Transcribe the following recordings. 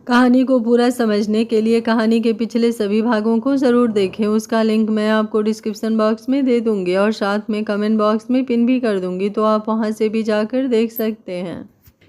कहानी को पूरा समझने के लिए कहानी के पिछले सभी भागों को ज़रूर देखें। उसका लिंक मैं आपको डिस्क्रिप्शन बॉक्स में दे दूंगी और साथ में कमेंट बॉक्स में पिन भी कर दूंगी, तो आप वहां से भी जाकर देख सकते हैं।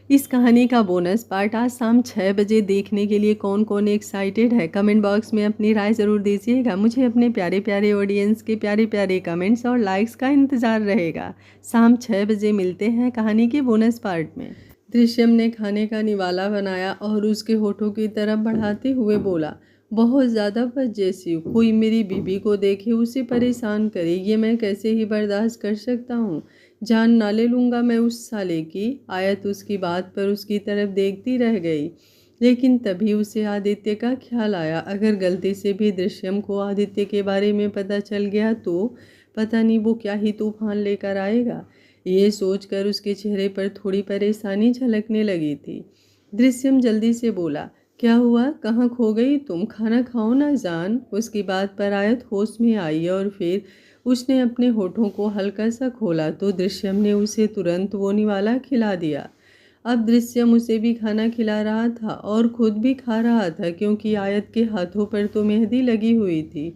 इस कहानी का बोनस पार्ट आज शाम 6 बजे देखने के लिए कौन कौन एक्साइटेड है, कमेंट बॉक्स में अपनी राय ज़रूर दीजिएगा। मुझे अपने प्यारे प्यारे ऑडियंस के प्यारे प्यारे कमेंट्स और लाइक्स का इंतज़ार रहेगा। शाम 6 बजे मिलते हैं कहानी के बोनस पार्ट में। दृश्यम ने खाने का निवाला बनाया और उसके होठों की तरफ बढ़ाते हुए बोला, बहुत ज़्यादा बद जैसी हूँ। कोई मेरी बीबी को देखे उसे परेशान करे, ये मैं कैसे ही बर्दाश्त कर सकता हूँ। जान ना ले लूँगा मैं उस साले की। आयत उसकी बात पर उसकी तरफ देखती रह गई, लेकिन तभी उसे आदित्य का ख्याल आया। अगर गलती से भी दृश्यम को आदित्य के बारे में पता चल गया तो पता नहीं वो क्या ही तूफान लेकर आएगा। ये सोचकर उसके चेहरे पर थोड़ी परेशानी झलकने लगी थी। दृश्यम जल्दी से बोला, क्या हुआ, कहाँ खो गई तुम, खाना खाओ ना जान। उसकी बात पर आयत होश में आई और फिर उसने अपने होठों को हल्का सा खोला तो दृश्यम ने उसे तुरंत वो निवाला खिला दिया। अब दृश्यम उसे भी खाना खिला रहा था और खुद भी खा रहा था, क्योंकि आयत के हाथों पर तो मेहंदी लगी हुई थी,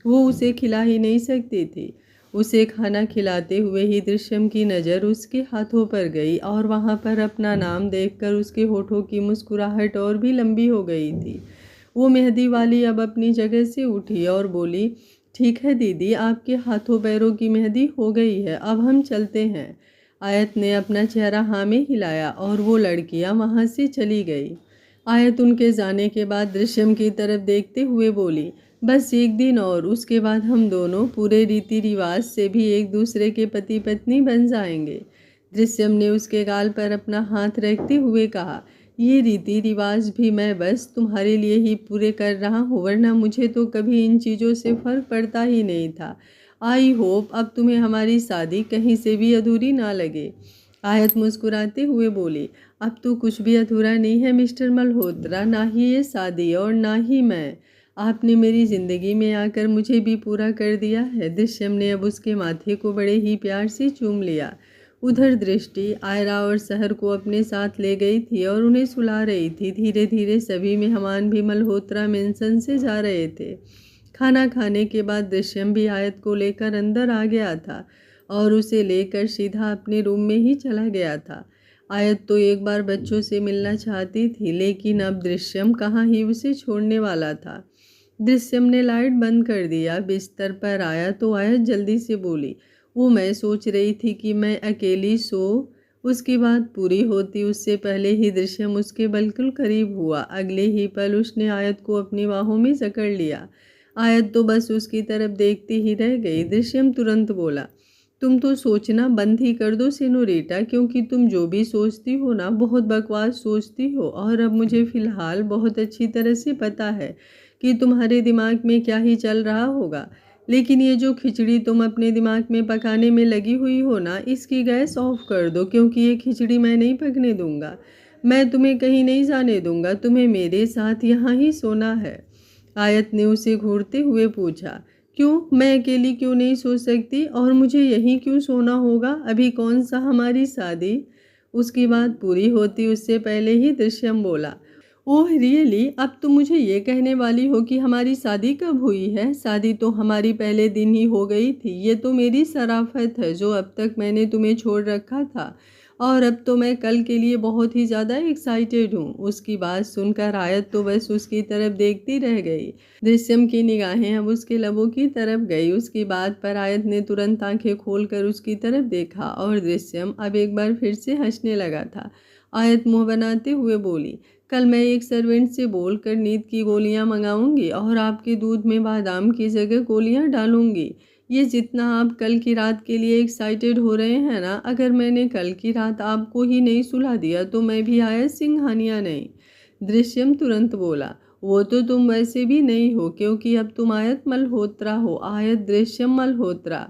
वो उसे खिला ही नहीं सकती थी। उसे खाना खिलाते हुए ही दृश्यम की नज़र उसके हाथों पर गई और वहाँ पर अपना नाम देखकर उसके होठों की मुस्कुराहट और भी लंबी हो गई थी। वो मेहंदी वाली अब अपनी जगह से उठी और बोली, ठीक है दीदी, आपके हाथों पैरों की मेहंदी हो गई है, अब हम चलते हैं। आयत ने अपना चेहरा हाँ में हिलाया और वो लड़कियां वहाँ से चली गई। आयत उनके जाने के बाद दृश्यम की तरफ देखते हुए बोली, बस एक दिन और, उसके बाद हम दोनों पूरे रीति रिवाज से भी एक दूसरे के पति पत्नी बन जाएंगे। दृश्यम ने उसके गाल पर अपना हाथ रखते हुए कहा, ये रीति रिवाज भी मैं बस तुम्हारे लिए ही पूरे कर रहा हूँ, वरना मुझे तो कभी इन चीज़ों से फर्क पड़ता ही नहीं था। आई होप अब तुम्हें हमारी शादी कहीं से भी अधूरी ना लगे। आयत मुस्कुराते हुए बोली, अब तो कुछ भी अधूरा नहीं है मिस्टर मल्होत्रा, ना ही ये शादी और ना ही मैं। आपने मेरी ज़िंदगी में आकर मुझे भी पूरा कर दिया है। दृश्यम ने अब उसके माथे को बड़े ही प्यार से चूम लिया। उधर दृष्टि आयरा और शहर को अपने साथ ले गई थी और उन्हें सुला रही थी। धीरे धीरे सभी मेहमान भी मल्होत्रा मेंशन से जा रहे थे। खाना खाने के बाद दृश्यम भी आयत को लेकर अंदर आ गया था और उसे लेकर सीधा अपने रूम में ही चला गया था। आयत तो एक बार बच्चों से मिलना चाहती थी, लेकिन अब दृश्यम कहाँ ही उसे छोड़ने वाला था। दृश्यम ने लाइट बंद कर दिया, बिस्तर पर आया तो आयत जल्दी से बोली, वो मैं सोच रही थी कि मैं अकेली सो। उसकी बात पूरी होती उससे पहले ही दृश्यम उसके बिल्कुल करीब हुआ। अगले ही पल उसने आयत को अपनी बाहों में जकड़ लिया। आयत तो बस उसकी तरफ देखती ही रह गई। दृश्यम तुरंत बोला, तुम तो सोचना बंद ही कर दो सेनोरिटा, क्योंकि तुम जो भी सोचती हो ना बहुत बकवास सोचती हो, और अब मुझे फ़िलहाल बहुत अच्छी तरह से पता है कि तुम्हारे दिमाग में क्या ही चल रहा होगा। लेकिन ये जो खिचड़ी तुम अपने दिमाग में पकाने में लगी हुई हो ना, इसकी गैस ऑफ कर दो, क्योंकि ये खिचड़ी मैं नहीं पकने दूंगा। मैं तुम्हें कहीं नहीं जाने दूंगा, तुम्हें मेरे साथ यहाँ ही सोना है। आयत ने उसे घूरते हुए पूछा, क्यों, मैं अकेली क्यों नहीं सो सकती, और मुझे यहीं क्यों सोना होगा, अभी कौन सा हमारी शादी। उसकी बात पूरी होती उससे पहले ही दृश्यम बोला, ओह रियली, अब तुम मुझे ये कहने वाली हो कि हमारी शादी कब हुई है। शादी तो हमारी पहले दिन ही हो गई थी। ये तो मेरी शराफत है जो अब तक मैंने तुम्हें छोड़ रखा था, और अब तो मैं कल के लिए बहुत ही ज़्यादा एक्साइटेड हूँ। उसकी बात सुनकर आयत तो बस उसकी तरफ देखती रह गई। दृश्यम की निगाहें अब उसके लबों की तरफ गई। उसकी बात पर आयत ने तुरंत आंखें खोलकर उसकी तरफ देखा और दृश्यम अब एक बार फिर से हंसने लगा था। आयत मुंह बनाते हुए बोली, कल मैं एक सर्वेंट से बोलकर नींद की गोलियां मंगाऊंगी और आपके दूध में बादाम की जगह गोलियां डालूंगी। ये जितना आप कल की रात के लिए एक्साइटेड हो रहे हैं ना, अगर मैंने कल की रात आपको ही नहीं सुला दिया तो मैं भी आयत सिंघानिया नहीं। दृश्यम तुरंत बोला, वो तो तुम वैसे भी नहीं हो, क्योंकि अब तुम आयत मल्होत्रा हो, आयत दृश्यम मल्होत्रा।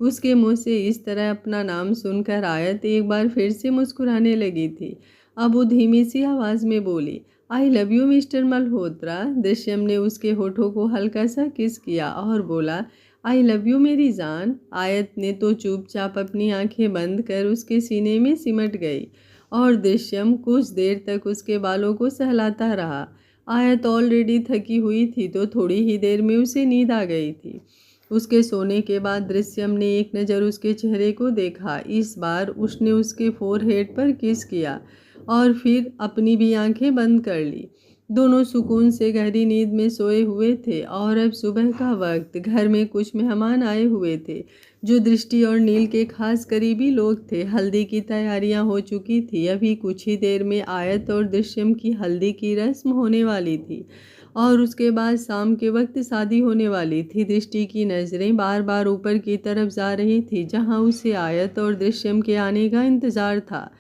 उसके मुंह से इस तरह अपना नाम सुनकर आयत एक बार फिर से मुस्कुराने लगी थी। अब वो धीमी सी आवाज़ में बोली, I love you mister Malhotra. Drishyam ने उसके होठों को हल्का सा किस किया और बोला, आई लव यू मेरी जान। आयत ने तो चुपचाप अपनी आंखें बंद कर उसके सीने में सिमट गई और दृश्यम कुछ देर तक उसके बालों को सहलाता रहा। आयत ऑलरेडी थकी हुई थी तो थोड़ी ही देर में उसे नींद आ गई थी। उसके सोने के बाद दृश्यम ने एक नज़र उसके चेहरे को देखा। इस बार उसने उसके फोरहेड पर किस किया और फिर अपनी भी आंखें बंद कर ली। दोनों सुकून से गहरी नींद में सोए हुए थे और अब सुबह का वक्त। घर में कुछ मेहमान आए हुए थे जो दृष्टि और नील के खास करीबी लोग थे। हल्दी की तैयारियां हो चुकी थी। अभी कुछ ही देर में आयत और दृश्यम की हल्दी की रस्म होने वाली थी और उसके बाद शाम के वक्त शादी होने वाली थी। दृष्टि की नज़रें बार बार ऊपर की तरफ जा रही थी जहां उसे आयत और दृश्यम के आने का इंतज़ार था।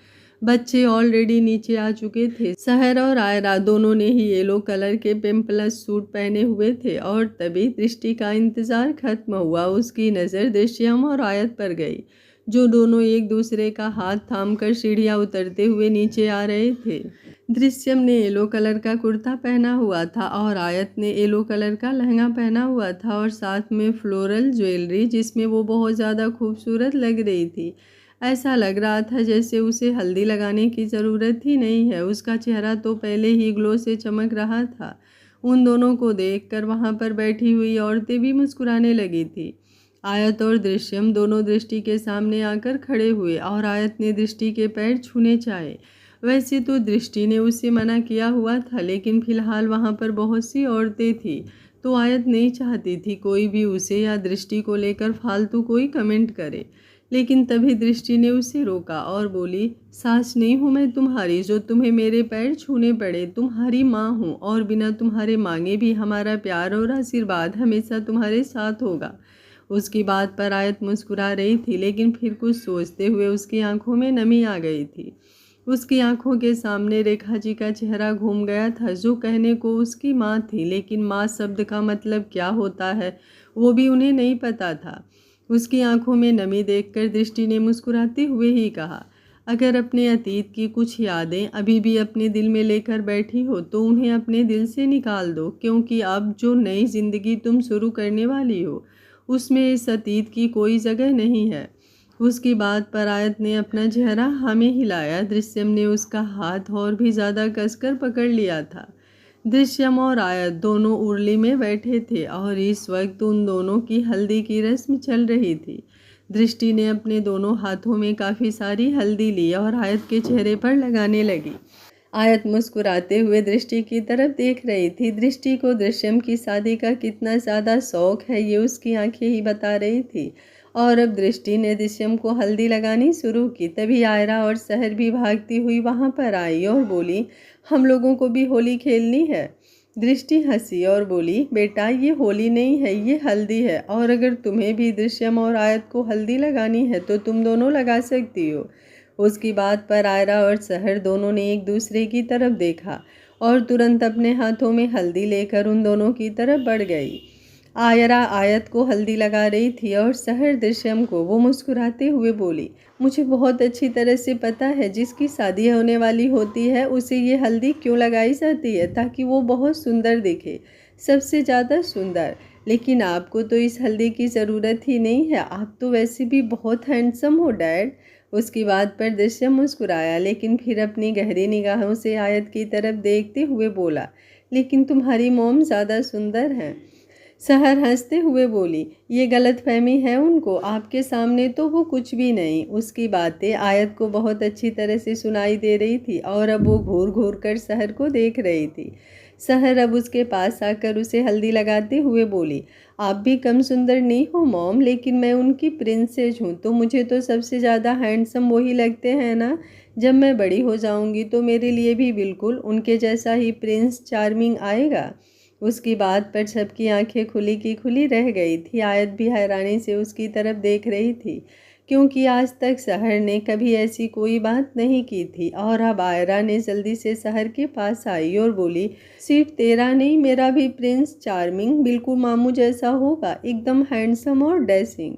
बच्चे ऑलरेडी नीचे आ चुके थे। सहर और आयरा दोनों ने ही येलो कलर के पिंपलस सूट पहने हुए थे और तभी दृष्टि का इंतज़ार खत्म हुआ। उसकी नज़र दृश्यम और आयत पर गई जो दोनों एक दूसरे का हाथ थामकर सीढ़ियाँ उतरते हुए नीचे आ रहे थे। दृश्यम ने येलो कलर का कुर्ता पहना हुआ था और आयत ने येलो कलर का लहंगा पहना हुआ था और साथ में फ्लोरल ज्वेलरी जिसमें वो बहुत ज़्यादा खूबसूरत लग रही थी। ऐसा लग रहा था जैसे उसे हल्दी लगाने की ज़रूरत ही नहीं है। उसका चेहरा तो पहले ही ग्लो से चमक रहा था। उन दोनों को देखकर वहाँ पर बैठी हुई औरतें भी मुस्कुराने लगी थी। आयत और दृश्यम दोनों दृष्टि के सामने आकर खड़े हुए और आयत ने दृष्टि के पैर छूने चाहे। वैसे तो दृष्टि ने उसे मना किया हुआ था लेकिन फिलहाल वहाँ पर बहुत सी औरतें थी तो आयत नहीं चाहती थी कोई भी उसे या दृष्टि को लेकर फालतू कोई कमेंट करे। लेकिन तभी दृष्टि ने उसे रोका और बोली, सास नहीं हूँ मैं तुम्हारी जो तुम्हें मेरे पैर छूने पड़े। तुम्हारी माँ हूँ और बिना तुम्हारे मांगे भी हमारा प्यार और आशीर्वाद हमेशा तुम्हारे साथ होगा। उसकी बात पर आयत मुस्कुरा रही थी लेकिन फिर कुछ सोचते हुए उसकी आंखों में नमी आ गई थी। उसकी आंखों के सामने रेखा जी का चेहरा घूम गया था जो कहने को उसकी माँ थी लेकिन माँ शब्द का मतलब क्या होता है वो भी उन्हें नहीं पता था। उसकी आंखों में नमी देखकर दृष्टि ने मुस्कुराते हुए ही कहा, अगर अपने अतीत की कुछ यादें अभी भी अपने दिल में लेकर बैठी हो तो उन्हें अपने दिल से निकाल दो क्योंकि अब जो नई जिंदगी तुम शुरू करने वाली हो उसमें इस अतीत की कोई जगह नहीं है। उसकी बात पर आयत ने अपना चेहरा हाँ में हिलाया। दृश्यम ने उसका हाथ और भी ज़्यादा कसकर पकड़ लिया था। दृश्यम और आयत दोनों उर्ली में बैठे थे और इस वक्त उन दोनों की हल्दी की रस्म चल रही थी। दृष्टि ने अपने दोनों हाथों में काफ़ी सारी हल्दी ली और आयत के चेहरे पर लगाने लगी। आयत मुस्कुराते हुए दृष्टि की तरफ देख रही थी। दृष्टि को दृश्यम की शादी का कितना ज़्यादा शौक है ये उसकी आंखें ही बता रही थी। और अब दृष्टि ने दृश्यम को हल्दी लगानी शुरू की। तभी आयरा और सहर भी भागती हुई वहाँ पर आई और बोली, हम लोगों को भी होली खेलनी है। दृष्टि हंसी और बोली, बेटा ये होली नहीं है ये हल्दी है और अगर तुम्हें भी दृश्यम और आयत को हल्दी लगानी है तो तुम दोनों लगा सकती हो। उसकी बात पर आयरा और सहर दोनों ने एक दूसरे की तरफ देखा और तुरंत अपने हाथों में हल्दी लेकर उन दोनों की तरफ बढ़ गई। आयरा आयत को हल्दी लगा रही थी और सहर दृश्यम को। वो मुस्कुराते हुए बोली, मुझे बहुत अच्छी तरह से पता है जिसकी शादी होने वाली होती है उसे ये हल्दी क्यों लगाई जाती है, ताकि वो बहुत सुंदर दिखे, सबसे ज़्यादा सुंदर। लेकिन आपको तो इस हल्दी की ज़रूरत ही नहीं है, आप तो वैसे भी बहुत हैंडसम हो डैड। उसकी बात पर दृश्यम मुस्कुराया लेकिन फिर अपनी गहरी निगाहों से आयत की तरफ देखते हुए बोला, लेकिन तुम्हारी मॉम ज़्यादा सुंदर हैं। सहर हंसते हुए बोली, ये गलतफहमी है उनको, आपके सामने तो वो कुछ भी नहीं। उसकी बातें आयत को बहुत अच्छी तरह से सुनाई दे रही थी और अब वो घूर घूर कर सहर को देख रही थी। सहर अब उसके पास आकर उसे हल्दी लगाते हुए बोली, आप भी कम सुंदर नहीं हो मॉम, लेकिन मैं उनकी प्रिंसेस हूँ तो मुझे तो सबसे ज़्यादा हैंडसम वही लगते हैं ना। जब मैं बड़ी हो जाऊँगी तो मेरे लिए भी बिल्कुल उनके जैसा ही प्रिंस चार्मिंग आएगा। उसकी बात पर सबकी आंखें खुली की खुली रह गई थी। आयत भी हैरानी से उसकी तरफ देख रही थी क्योंकि आज तक सहर ने कभी ऐसी कोई बात नहीं की थी। और अब आयरा ने जल्दी से सहर के पास आई और बोली, सिर्फ तेरा नहीं मेरा भी प्रिंस चार्मिंग बिल्कुल मामू जैसा होगा, एकदम हैंडसम और डैशिंग।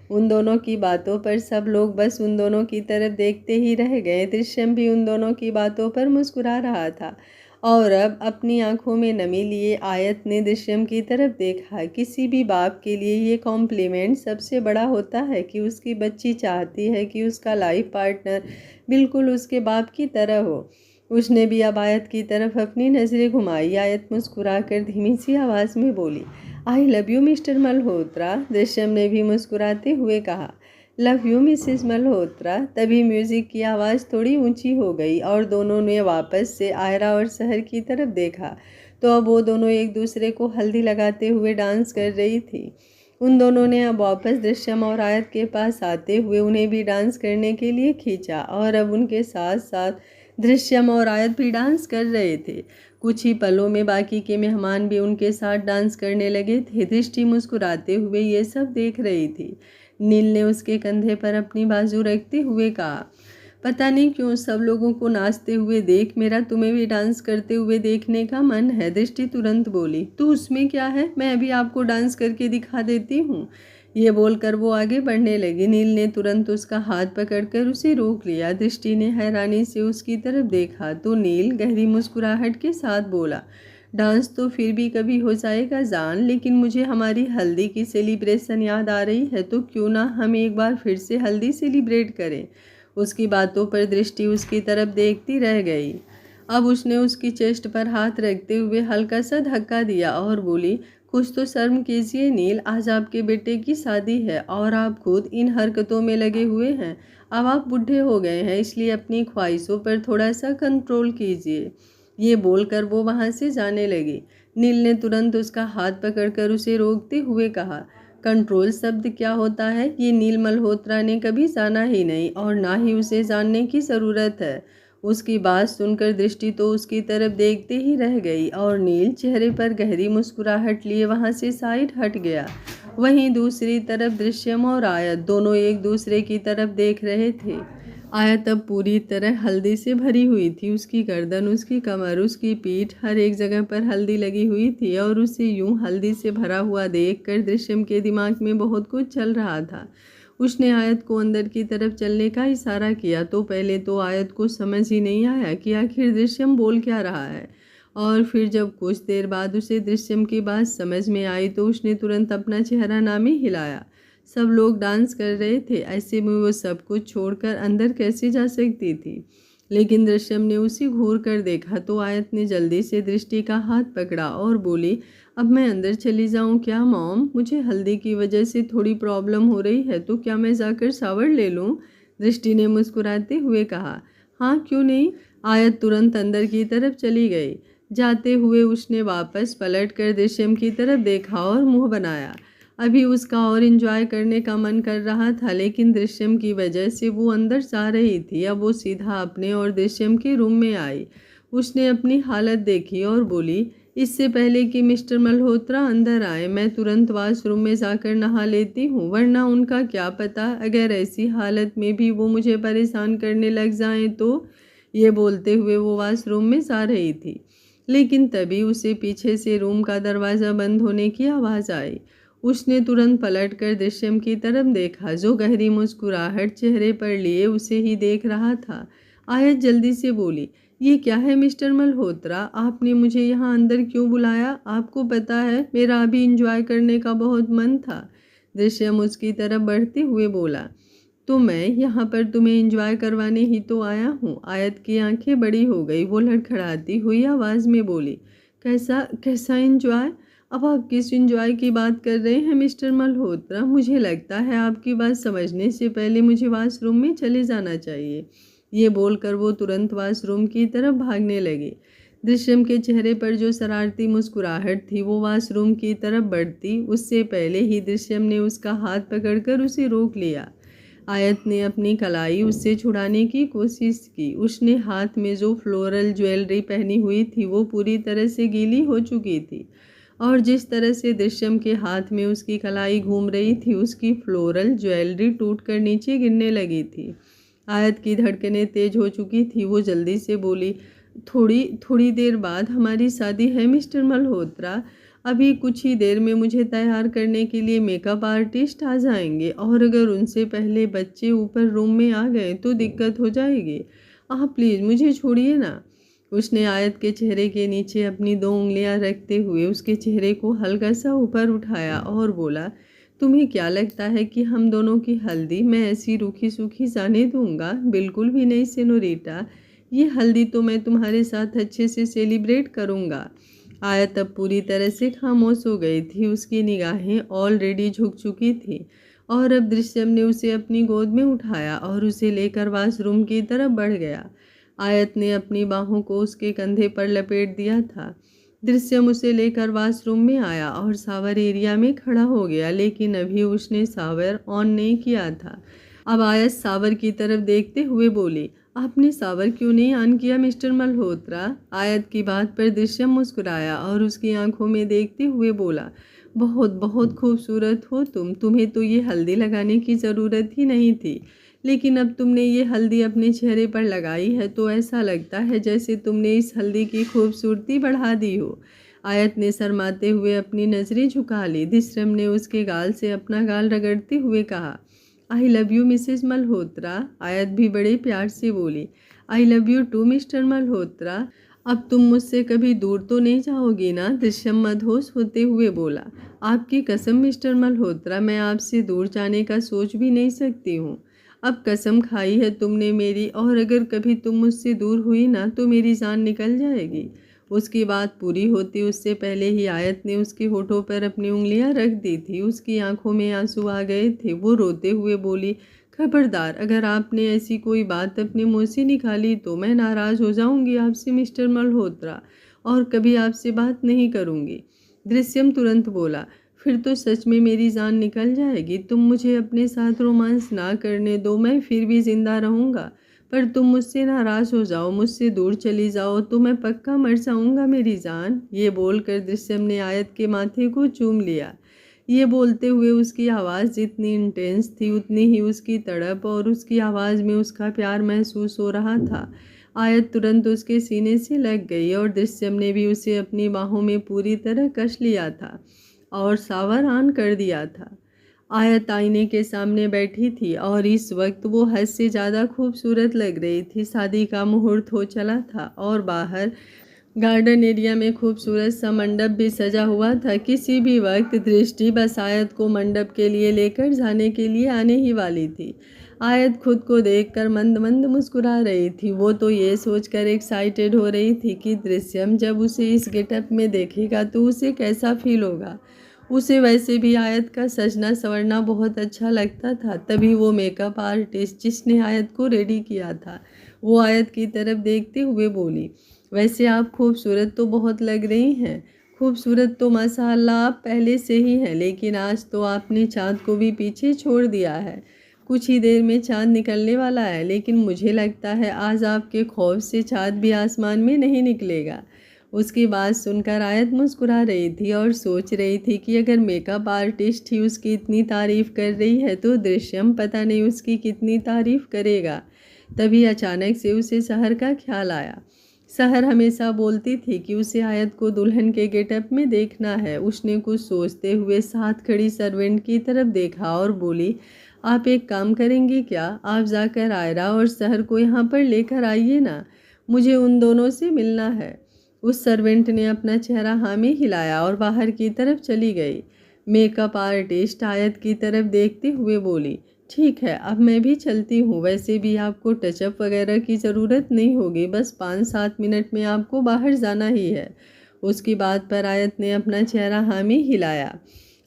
उन दोनों की बातों पर सब लोग बस उन दोनों की तरफ देखते ही रह गए। दृश्यम भी उन दोनों की बातों पर मुस्कुरा रहा था और अब अपनी आंखों में नमी लिए आयत ने दृश्यम की तरफ देखा। किसी भी बाप के लिए ये कॉम्प्लीमेंट सबसे बड़ा होता है कि उसकी बच्ची चाहती है कि उसका लाइफ पार्टनर बिल्कुल उसके बाप की तरह हो। उसने भी अब आयत की तरफ अपनी नज़रें घुमाई। आयत मुस्कुराकर धीमी सी आवाज़ में बोली, I love you mister Malhotra. Drishyam ने भी मुस्कुराते हुए कहा, लव यू मिसेस मल्होत्रा। तभी म्यूजिक की आवाज़ थोड़ी ऊंची हो गई और दोनों ने वापस से आयरा और शहर की तरफ देखा तो अब वो दोनों एक दूसरे को हल्दी लगाते हुए डांस कर रही थी। उन दोनों ने अब वापस दृश्यम और आयत के पास आते हुए उन्हें भी डांस करने के लिए खींचा और अब उनके साथ साथ दृश्यम और आयत भी डांस कर रहे थे। कुछ ही पलों में बाकी के मेहमान भी उनके साथ डांस करने लगे थे। दृष्टि मुस्कुराते हुए ये सब देख रही थी। नील ने उसके कंधे पर अपनी बाजू रखते हुए कहा, पता नहीं क्यों सब लोगों को नाचते हुए देख मेरा तुम्हें भी डांस करते हुए देखने का मन है। दृष्टि तुरंत बोली, तो उसमें क्या है, मैं अभी आपको डांस करके दिखा देती हूँ। ये बोलकर वो आगे बढ़ने लगी। नील ने तुरंत उसका हाथ पकड़कर उसे रोक लिया। दृष्टि ने हैरानी से उसकी तरफ देखा तो नील गहरी मुस्कुराहट के साथ बोला, डांस तो फिर भी कभी हो जाएगा जान, लेकिन मुझे हमारी हल्दी की सेलिब्रेशन याद आ रही है, तो क्यों ना हम एक बार फिर से हल्दी सेलिब्रेट करें। उसकी बातों पर दृष्टि उसकी तरफ देखती रह गई। अब उसने उसकी चेस्ट पर हाथ रखते हुए हल्का सा धक्का दिया और बोली, कुछ तो शर्म कीजिए नील, आज आपके बेटे की शादी है और आप खुद इन हरकतों में लगे हुए हैं। अब आप बूढ़े हो गए हैं, इसलिए अपनी ख्वाहिशों पर थोड़ा सा कंट्रोल कीजिए। ये बोलकर वो वहाँ से जाने लगी। नील ने तुरंत उसका हाथ पकड़कर उसे रोकते हुए कहा, कंट्रोल शब्द क्या होता है ये नील मल्होत्रा ने कभी जाना ही नहीं और ना ही उसे जानने की ज़रूरत है। उसकी बात सुनकर दृष्टि तो उसकी तरफ देखते ही रह गई और नील चेहरे पर गहरी मुस्कुराहट लिए वहाँ से साइड हट गया। वहीं दूसरी तरफ दृश्यम और आयत दोनों एक दूसरे की तरफ देख रहे थे। आयत अब पूरी तरह हल्दी से भरी हुई थी। उसकी गर्दन, उसकी कमर, उसकी पीठ, हर एक जगह पर हल्दी लगी हुई थी और उसे यूं हल्दी से भरा हुआ देखकर दृश्यम के दिमाग में बहुत कुछ चल रहा था। उसने आयत को अंदर की तरफ चलने का इशारा किया तो पहले तो आयत को समझ ही नहीं आया कि आखिर दृश्यम बोल क्या रहा है, और फिर जब कुछ देर बाद उसे दृश्यम की बात समझ में आई तो उसने तुरंत अपना चेहरा ना में हिलाया। सब लोग डांस कर रहे थे, ऐसे में वो सब कुछ छोड़कर अंदर कैसे जा सकती थी। लेकिन दृश्यम ने उसे घूर कर देखा तो आयत ने जल्दी से दृष्टि का हाथ पकड़ा और बोली, अब मैं अंदर चली जाऊं क्या मॉम? मुझे हल्दी की वजह से थोड़ी प्रॉब्लम हो रही है, तो क्या मैं जाकर शावर ले लूं? दृष्टि ने मुस्कुराते हुए कहा, हाँ क्यों नहीं। आयत तुरंत अंदर की तरफ चली गई। जाते हुए उसने वापस पलट कर दृश्यम की तरफ देखा और मुंह बनाया। अभी उसका और एंजॉय करने का मन कर रहा था, लेकिन दृश्यम की वजह से वो अंदर जा रही थी। अब वो सीधा अपने और दृश्यम के रूम में आई। उसने अपनी हालत देखी और बोली, इससे पहले कि मिस्टर मल्होत्रा अंदर आए मैं तुरंत वॉशरूम में जाकर नहा लेती हूँ, वरना उनका क्या पता अगर ऐसी हालत में भी वो मुझे परेशान करने लग जाएं तो। ये बोलते हुए वो वॉशरूम में जा रही थी, लेकिन तभी उसे पीछे से रूम का दरवाज़ा बंद होने की आवाज़ आई। उसने तुरंत पलटकर दृश्यम की तरफ देखा, जो गहरी मुस्कुराहट चेहरे पर लिए उसे ही देख रहा था। आयत जल्दी से बोली, ये क्या है मिस्टर मल्होत्रा, आपने मुझे यहाँ अंदर क्यों बुलाया? आपको पता है मेरा अभी इंजॉय करने का बहुत मन था। दृश्यम उसकी तरफ बढ़ते हुए बोला, तो मैं यहाँ पर तुम्हें एंजॉय करवाने ही तो आया हूँ। आयत की आंखें बड़ी हो गई। वो लड़खड़ाती हुई आवाज़ में बोली, कैसा कैसा एंजॉय? अब आप किस एंजॉय की बात कर रहे हैं मिस्टर मल्होत्रा? मुझे लगता है आपकी बात समझने से पहले मुझे वॉशरूम में चले जाना चाहिए। ये बोलकर वो तुरंत वॉशरूम की तरफ भागने लगी। दृश्यम के चेहरे पर जो शरारती मुस्कुराहट थी वो वॉशरूम की तरफ बढ़ती उससे पहले ही दृश्यम ने उसका हाथ पकड़कर उसे रोक लिया। आयत ने अपनी कलाई उससे छुड़ाने की कोशिश की। उसने हाथ में जो फ्लोरल ज्वेलरी पहनी हुई थी वो पूरी तरह से गीली हो चुकी थी और जिस तरह से दृश्यम के हाथ में उसकी कलाई घूम रही थी उसकी फ्लोरल ज्वेलरी टूटकर नीचे गिरने लगी थी। आयत की धड़कनें तेज हो चुकी थी। वो जल्दी से बोली, थोड़ी थोड़ी देर बाद हमारी शादी है मिस्टर मल्होत्रा। अभी कुछ ही देर में मुझे तैयार करने के लिए मेकअप आर्टिस्ट आ जाएंगे और अगर उनसे पहले बच्चे ऊपर रूम में आ गए तो दिक्कत हो जाएगी। आप प्लीज़ मुझे छोड़िए ना। उसने आयत के चेहरे के नीचे अपनी 2 उंगलियां रखते हुए उसके चेहरे को हल्का सा ऊपर उठाया और बोला, तुम्हें क्या लगता है कि हम दोनों की हल्दी मैं ऐसी रूखी सूखी जाने दूंगा? बिल्कुल भी नहीं सेनोरिटा, ये हल्दी तो मैं तुम्हारे साथ अच्छे से सेलिब्रेट करूंगा। आयत अब पूरी तरह से खामोश हो गई थी। उसकी निगाहें ऑलरेडी झुक चुकी थी और अब दृश्यम ने उसे अपनी गोद में उठाया और उसे लेकर वॉशरूम की तरफ बढ़ गया। आयत ने अपनी बाहों को उसके कंधे पर लपेट दिया था। दृश्यम उसे लेकर वॉशरूम में आया और शावर एरिया में खड़ा हो गया, लेकिन अभी उसने शावर ऑन नहीं किया था। अब आयत शावर की तरफ देखते हुए बोली, आपने शावर क्यों नहीं ऑन किया मिस्टर मल्होत्रा? आयत की बात पर दृश्यम मुस्कुराया और उसकी आंखों में देखते हुए बोला, बहुत बहुत खूबसूरत हो तुम्हें तो ये हल्दी लगाने की ज़रूरत ही नहीं थी, लेकिन अब तुमने ये हल्दी अपने चेहरे पर लगाई है तो ऐसा लगता है जैसे तुमने इस हल्दी की खूबसूरती बढ़ा दी हो। आयत ने शर्माते हुए अपनी नज़रें झुका ली। दृश्यम ने उसके गाल से अपना गाल रगड़ते हुए कहा, I love you Mrs Malhotra. Aayat भी बड़े प्यार से बोली, I love you too Mister Malhotra. अब तुम मुझसे कभी दूर तो नहीं जाओगी ना? दृश्यम मदहोश होते हुए बोला, आपकी कसम मिस्टर मल्होत्रा, मैं आपसे दूर जाने का सोच भी नहीं सकती हूँ। अब कसम खाई है तुमने मेरी, और अगर कभी तुम मुझसे दूर हुई ना तो मेरी जान निकल जाएगी। उसकी बात पूरी होती उससे पहले ही आयत ने उसके होठों पर अपनी उंगलियां रख दी थी। उसकी आंखों में आंसू आ गए थे। वो रोते हुए बोली, खबरदार, अगर आपने ऐसी कोई बात अपने मुंह से निकाली तो मैं नाराज़ हो जाऊंगी आपसे मिस्टर मल्होत्रा, और कभी आपसे बात नहीं करूंगी। दृश्यम तुरंत बोला, फिर तो सच में मेरी जान निकल जाएगी। तुम मुझे अपने साथ रोमांस ना करने दो, मैं फिर भी जिंदा रहूँगा, पर तुम मुझसे नाराज़ हो जाओ, मुझसे दूर चली जाओ तो मैं पक्का मर जाऊँगा मेरी जान। ये बोलकर दृश्यम ने आयत के माथे को चूम लिया। ये बोलते हुए उसकी आवाज़ जितनी इंटेंस थी उतनी ही उसकी तड़प, और उसकी आवाज़ में उसका प्यार महसूस हो रहा था। आयत तुरंत उसके सीने से लग गई और दृश्यम ने भी उसे अपनी बाहों में पूरी तरह कस लिया था और शावर ऑन कर दिया था। आयत आईने के सामने बैठी थी और इस वक्त वो हद से ज़्यादा खूबसूरत लग रही थी। शादी का मुहूर्त हो चला था और बाहर गार्डन एरिया में खूबसूरत सा मंडप भी सजा हुआ था। किसी भी वक्त दृष्टि बस आयत को मंडप के लिए लेकर जाने के लिए आने ही वाली थी। आयत खुद को देखकर मंद मंद मुस्कुरा रही थी। वो तो ये सोचकर एक्साइटेड हो रही थी कि दृश्यम जब उसे इस गेटअप में देखेगा तो उसे कैसा फील होगा। उसे वैसे भी आयत का सजना संवरना बहुत अच्छा लगता था। तभी वो मेकअप आर्टिस्ट जिसने आयत को रेडी किया था, वो आयत की तरफ देखते हुए बोली, वैसे आप खूबसूरत तो बहुत लग रही हैं। खूबसूरत तो माशाअल्लाह आप पहले से ही हैं, लेकिन आज तो आपने चाँद को भी पीछे छोड़ दिया है। कुछ ही देर में चाँद निकलने वाला है, लेकिन मुझे लगता है आज आपके खौफ से चाँद भी आसमान में नहीं निकलेगा। उसकी बात सुनकर आयत मुस्कुरा रही थी और सोच रही थी कि अगर मेकअप आर्टिस्ट ही उसकी इतनी तारीफ़ कर रही है तो दृश्यम पता नहीं उसकी कितनी तारीफ़ करेगा। तभी अचानक से उसे सहर का ख्याल आया। सहर हमेशा बोलती थी कि उसे आयत को दुल्हन के गेटअप में देखना है। उसने कुछ सोचते हुए साथ खड़ी सर्वेंट की तरफ देखा और बोली, आप एक काम करेंगी क्या? आप जाकर आयरा और सहर को यहाँ पर लेकर आइए ना, मुझे उन दोनों से मिलना है। उस सर्वेंट ने अपना चेहरा हाँ में हिलाया और बाहर की तरफ चली गई। मेकअप आर्टिस्ट आयत की तरफ देखते हुए बोली, ठीक है, अब मैं भी चलती हूँ। वैसे भी आपको टचअप वगैरह की ज़रूरत नहीं होगी, बस 5-7 मिनट में आपको बाहर जाना ही है। उसकी बात पर आयत ने अपना चेहरा हाँ में हिलाया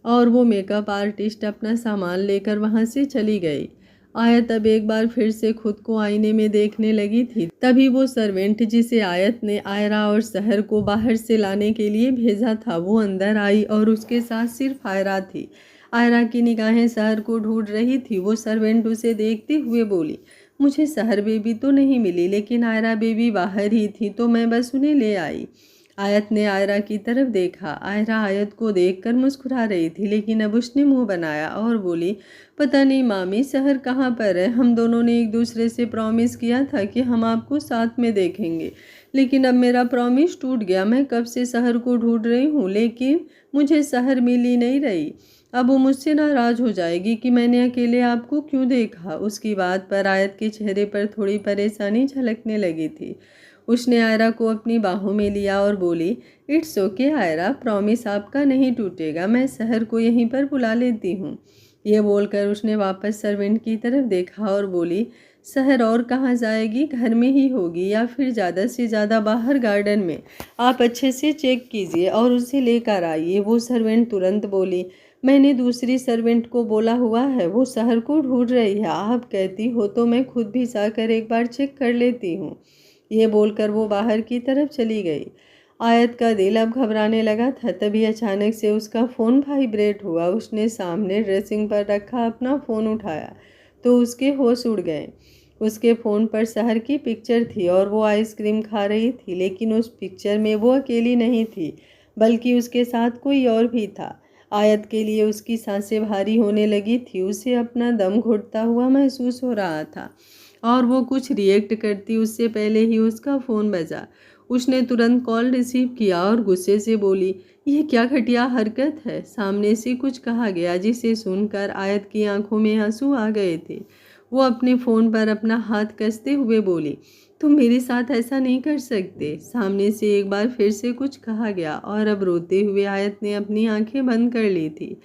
और वो मेकअप आर्टिस्ट अपना सामान लेकर वहाँ से चली गई। आयत अब एक बार फिर से खुद को आईने में देखने लगी थी। तभी वो सर्वेंट जिसे आयत ने आयरा और सहर को बाहर से लाने के लिए भेजा था, वो अंदर आई और उसके साथ सिर्फ आयरा थी। आयरा की निगाहें सहर को ढूंढ रही थी। वो सर्वेंट उसे देखते हुए बोली, मुझे सहर बेबी तो नहीं मिली, लेकिन आयरा बेबी बाहर ही थी तो मैं बस उन्हें ले आई। आयत ने आयरा की तरफ देखा। आयरा आयत को देखकर मुस्कुरा रही थी, लेकिन अब उसने मुंह बनाया और बोली, पता नहीं मामी सहर कहाँ पर है। हम दोनों ने एक दूसरे से प्रॉमिस किया था कि हम आपको साथ में देखेंगे, लेकिन अब मेरा प्रॉमिस टूट गया। मैं कब से सहर को ढूंढ रही हूँ, लेकिन मुझे सहर मिल ही नहीं रही। अब वो मुझसे नाराज़ हो जाएगी कि मैंने अकेले आपको क्यों देखा। उसकी बात पर आयत के चेहरे पर थोड़ी परेशानी झलकने लगी थी। उसने आयरा को अपनी बाहों में लिया और बोली, इट्स ओके आयरा, प्रॉमिस आपका नहीं टूटेगा, मैं शहर को यहीं पर बुला लेती हूँ। ये बोलकर उसने वापस सर्वेंट की तरफ देखा और बोली, शहर और कहाँ जाएगी, घर में ही होगी या फिर ज़्यादा से ज़्यादा बाहर गार्डन में। आप अच्छे से चेक कीजिए और उसे लेकर आइए। वो सर्वेंट तुरंत बोली, मैंने दूसरी सर्वेंट को बोला हुआ है, वो शहर को ढूंढ रही है, आप कहती हो तो मैं खुद भी जाकर एक बार चेक कर लेती हूँ। ये बोलकर वो बाहर की तरफ चली गई। आयत का दिल अब घबराने लगा था। तभी अचानक से उसका फ़ोन वाइब्रेट हुआ। उसने सामने ड्रेसिंग पर रखा अपना फ़ोन उठाया तो उसके होश उड़ गए। उसके फ़ोन पर शहर की पिक्चर थी और वो आइसक्रीम खा रही थी, लेकिन उस पिक्चर में वो अकेली नहीं थी बल्कि उसके साथ कोई और भी था। आयत के लिए उसकी सांसें भारी होने लगी थी। उसे अपना दम घुटता हुआ महसूस हो रहा था और वो कुछ रिएक्ट करती उससे पहले ही उसका फ़ोन बजा। उसने तुरंत कॉल रिसीव किया और गुस्से से बोली, यह क्या घटिया हरकत है। सामने से कुछ कहा गया जिसे सुनकर आयत की आंखों में आंसू आ गए थे। वो अपने फ़ोन पर अपना हाथ कसते हुए बोली, तुम मेरे साथ ऐसा नहीं कर सकते। सामने से एक बार फिर से कुछ कहा गया और अब रोते हुए आयत ने अपनी आंखें बंद कर ली थी।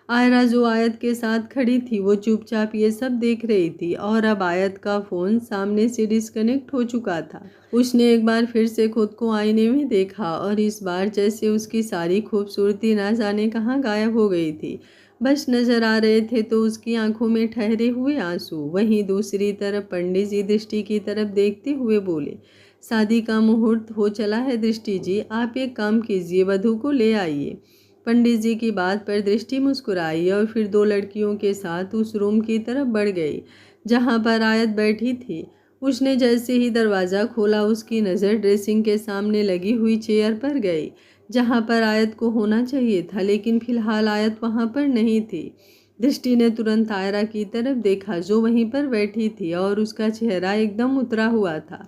आयरा जो आयत के साथ खड़ी थी वो चुपचाप ये सब देख रही थी और अब आयत का फ़ोन सामने से डिस्कनेक्ट हो चुका था। उसने एक बार फिर से खुद को आईने में देखा और इस बार जैसे उसकी सारी खूबसूरती ना जाने कहाँ गायब हो गई थी, बस नज़र आ रहे थे तो उसकी आंखों में ठहरे हुए आंसू। वहीं दूसरी तरफ पंडित जी दृष्टि की तरफ देखते हुए बोले, शादी का मुहूर्त हो चला है दृष्टि जी, आप एक काम कीजिए, वधू को ले आइए। पंडित जी की बात पर दृष्टि मुस्कुराई और फिर दो लड़कियों के साथ उस रूम की तरफ बढ़ गई जहां पर आयत बैठी थी। उसने जैसे ही दरवाज़ा खोला उसकी नज़र ड्रेसिंग के सामने लगी हुई चेयर पर गई जहां पर आयत को होना चाहिए था, लेकिन फिलहाल आयत वहां पर नहीं थी। दृष्टि ने तुरंत आयरा की तरफ देखा जो वहीं पर बैठी थी और उसका चेहरा एकदम उतरा हुआ था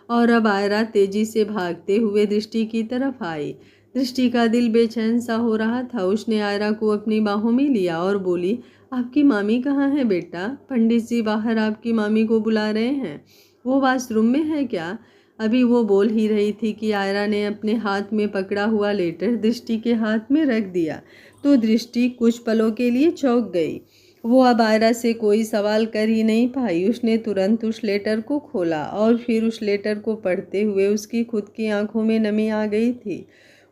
और अब आयरा तेजी से भागते हुए दृष्टि की तरफ आई। दृष्टि का दिल बेचैन सा हो रहा था। उसने आयरा को अपनी बाहों में लिया और बोली, आपकी मामी कहाँ है बेटा? पंडित जी बाहर आपकी मामी को बुला रहे हैं। वो वॉशरूम में है क्या? अभी वो बोल ही रही थी कि आयरा ने अपने हाथ में पकड़ा हुआ लेटर दृष्टि के हाथ में रख दिया तो दृष्टि कुछ पलों के लिए चौंक गई। वो अब आयरा से कोई सवाल कर ही नहीं पाई। उसने तुरंत उस लेटर को खोला और फिर उस लेटर को पढ़ते हुए उसकी खुद की आंखों में नमी आ गई थी।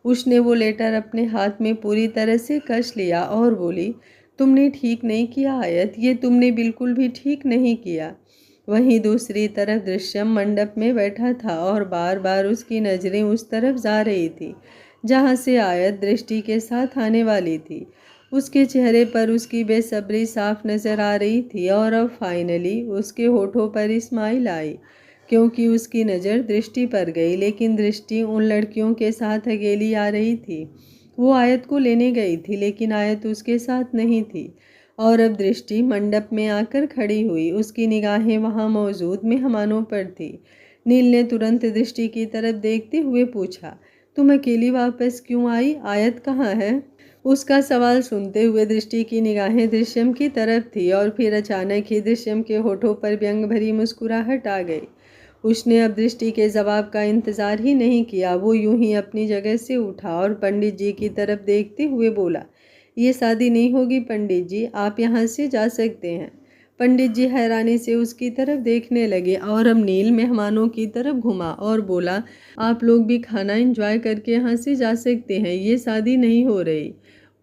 उसने वो लेटर अपने हाथ में पूरी तरह से कस लिया और बोली, तुमने ठीक नहीं किया आयत, ये तुमने बिल्कुल भी ठीक नहीं किया। वहीं दूसरी तरफ दृश्यम मंडप में बैठा था और बार बार उसकी नज़रें उस तरफ जा रही थी जहाँ से आयत दृष्टि के साथ आने वाली थी। उसके चेहरे पर उसकी बेसब्री साफ नज़र आ रही थी और अब फाइनली उसके होठों पर स्माइल आई क्योंकि उसकी नज़र दृष्टि पर गई, लेकिन दृष्टि उन लड़कियों के साथ अकेली आ रही थी। वो आयत को लेने गई थी लेकिन आयत उसके साथ नहीं थी और अब दृष्टि मंडप में आकर खड़ी हुई। उसकी निगाहें वहां मौजूद मेहमानों पर थी। नील ने तुरंत दृष्टि की तरफ देखते हुए पूछा, तुम अकेली वापस क्यों आई? आयत कहाँ है? उसका सवाल सुनते हुए दृष्टि की निगाहें दृश्यम की तरफ थी और फिर अचानक ही दृश्यम के होठों पर व्यंग भरी मुस्कुराहट आ गई। उसने अब दृष्टि के जवाब का इंतजार ही नहीं किया। वो यूं ही अपनी जगह से उठा और पंडित जी की तरफ देखते हुए बोला, ये शादी नहीं होगी पंडित जी, आप यहाँ से जा सकते हैं। पंडित जी हैरानी से उसकी तरफ देखने लगे और अब नील मेहमानों की तरफ घुमा और बोला, आप लोग भी खाना एंजॉय करके यहाँ से जा सकते हैं, ये शादी नहीं हो रही।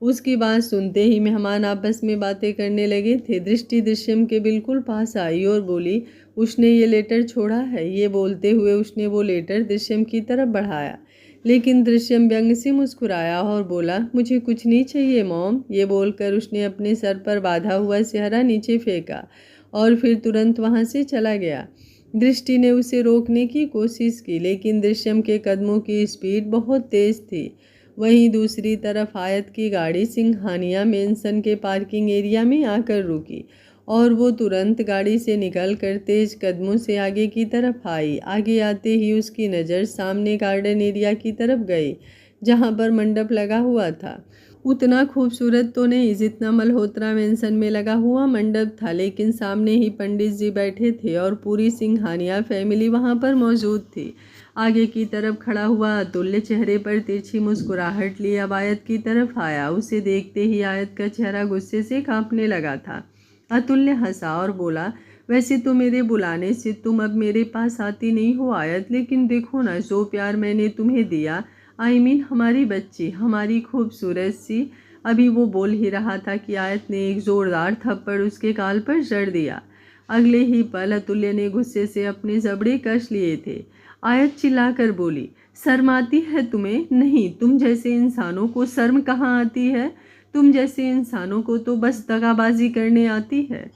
उसकी बात सुनते ही मेहमान आपस में बातें करने लगे थे। दृष्टि दृश्यम के बिल्कुल पास आई और बोली, उसने ये लेटर छोड़ा है। ये बोलते हुए उसने वो लेटर दृश्यम की तरफ बढ़ाया, लेकिन दृश्यम व्यंग से मुस्कुराया और बोला, मुझे कुछ नहीं चाहिए मॉम। ये बोलकर उसने अपने सर पर बांधा हुआ सेहरा नीचे फेंका और फिर तुरंत वहाँ से चला गया। दृष्टि ने उसे रोकने की कोशिश की लेकिन दृश्यम के कदमों की स्पीड बहुत तेज थी। वहीं दूसरी तरफ आयत की गाड़ी सिंघानिया मेंशन के पार्किंग एरिया में आकर रुकी और वो तुरंत गाड़ी से निकलकर तेज कदमों से आगे की तरफ आई। आगे आते ही उसकी नज़र सामने गार्डन एरिया की तरफ गई जहाँ पर मंडप लगा हुआ था। उतना खूबसूरत तो नहीं जितना मल्होत्रा मेंशन में लगा हुआ मंडप था, लेकिन सामने ही पंडित जी बैठे थे और पूरी सिंघानिया फैमिली वहाँ पर मौजूद थी। आगे की तरफ खड़ा हुआ अतुल्य चेहरे पर तिरछी मुस्कुराहट लिए अब आयत की तरफ आया। उसे देखते ही आयत का चेहरा गुस्से से कांपने लगा था। अतुल्य हंसा और बोला, वैसे तो मेरे बुलाने से तुम अब मेरे पास आती नहीं हो आयत, लेकिन देखो ना जो प्यार मैंने तुम्हें दिया, हमारी बच्ची, हमारी खूबसूरत सी। अभी वो बोल ही रहा था कि आयत ने एक जोरदार थप्पड़ उसके गाल पर जड़ दिया। अगले ही पल अतुल्य ने गुस्से से अपने जबड़े कस लिए थे। आयत चिल्लाकर बोली, शर्म आती है तुम्हें? नहीं, तुम जैसे इंसानों को शर्म कहाँ आती है? तुम जैसे इंसानों को तो बस दगाबाजी करने आती है।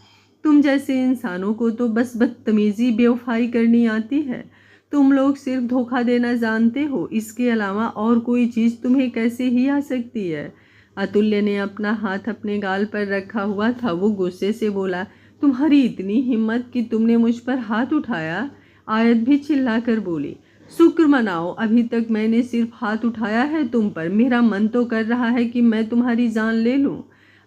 तुम जैसे इंसानों को तो बस बदतमीजी बेवफाई करनी आती है। तुम लोग सिर्फ धोखा देना जानते हो, इसके अलावा और कोई चीज़ तुम्हें कैसे ही आ सकती है? अतुल्य ने अपना हाथ अपने गाल पर रखा हुआ था। वो गुस्से से बोला, तुम्हारी इतनी हिम्मत कि तुमने मुझ पर हाथ उठाया? आयत भी चिल्लाकर बोली, शुक्र मनाओ, अभी तक मैंने सिर्फ हाथ उठाया है तुम पर। मेरा मन तो कर रहा है कि मैं तुम्हारी जान ले लूं।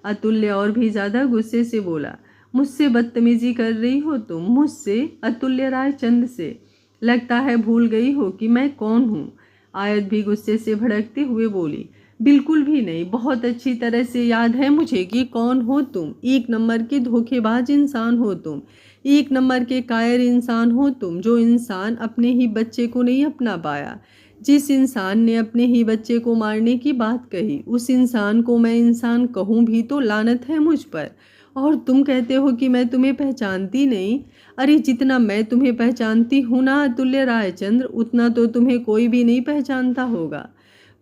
अतुल्य और भी ज़्यादा गुस्से से बोला, मुझसे बदतमीजी कर रही हो तुम? मुझसे? अतुल्य रायचंद्र से? लगता है भूल गई हो कि मैं कौन हूँ। आयत भी गुस्से से भड़कते हुए बोली, बिल्कुल भी नहीं, बहुत अच्छी तरह से याद है मुझे कि कौन हो तुम। एक नंबर के धोखेबाज इंसान हो तुम, एक नंबर के कायर इंसान हो तुम। जो इंसान अपने ही बच्चे को नहीं अपना पाया, जिस इंसान ने अपने ही बच्चे को मारने की बात कही, उस इंसान को मैं इंसान कहूँ भी तो लानत है मुझ पर। और तुम कहते हो कि मैं तुम्हें पहचानती नहीं। अरे जितना मैं तुम्हें पहचानती हूँ ना अतुल्य रायचंद्र, उतना तो तुम्हें कोई भी नहीं पहचानता होगा।